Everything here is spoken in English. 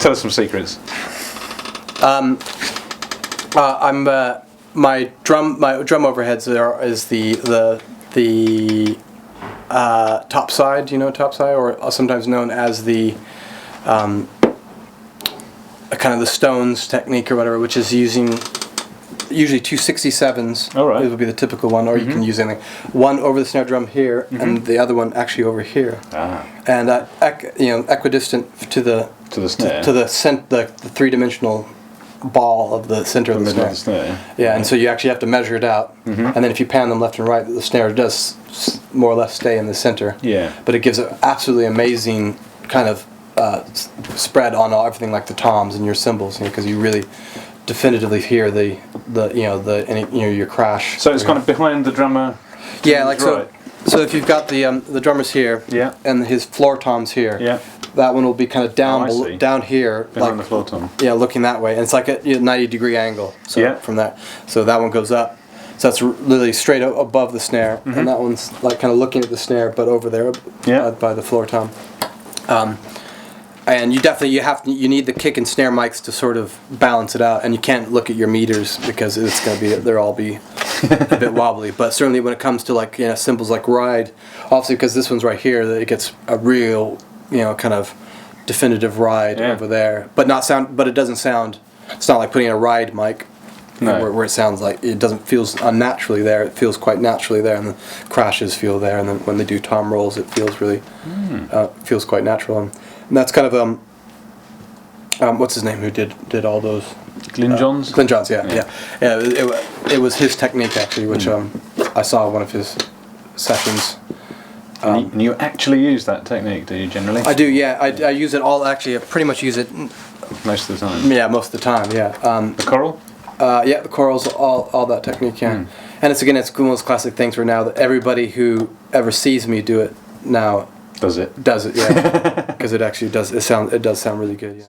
Tell us some secrets. My drum overheads is the top side. You know top side, or sometimes known as the kind of the Stones technique or whatever, which is using usually two 67s. All right. It would be the typical one, or you can use anything. One over the snare drum here, and the other one actually over here. Ah. And equidistant to the snare. to the three-dimensional ball of the center of the snare. Of the snare. Yeah, and so you actually have to measure it out, and then if you pan them left and right, the snare does more or less stay in the center. Yeah. But it gives an absolutely amazing kind of spread on everything, like the toms and your cymbals, because you really definitively hear your crash. So it's kind of behind the drummer. Yeah, like right. So if you've got the drummers here, yeah, and his floor toms here, yeah, that one will be kind of down here, behind the floor tom. Yeah, looking that way, and it's like a 90-degree angle. So yeah. From that, so that one goes up. So that's literally straight above the snare, and that one's like kind of looking at the snare, but over there, by the floor tom. And you need the kick and snare mics to sort of balance it out, and you can't look at your meters because they'll all be a bit wobbly. But certainly when it comes to cymbals like ride, obviously because this one's right here, it gets a real kind of definitive ride over there. But it doesn't sound. It's not like putting a ride mic. No. Where it sounds like it doesn't feel unnaturally there. It feels quite naturally there, and the crashes feel there. And then when they do tom rolls, it feels really feels quite natural. And that's kind of what's his name who did all those? Glyn Johns. Glyn Johns, yeah. It was his technique actually, which I saw one of his sessions. And you actually use that technique, do you generally? I do, yeah. I use it all. Actually, I pretty much use it most of the time. Yeah, most of the time. Yeah. The choral. Yeah, the chorals, all that technique, yeah. And it's one of those classic things where now that everybody who ever sees me do it now does it, yeah, because it actually does. It does sound really good. Yeah.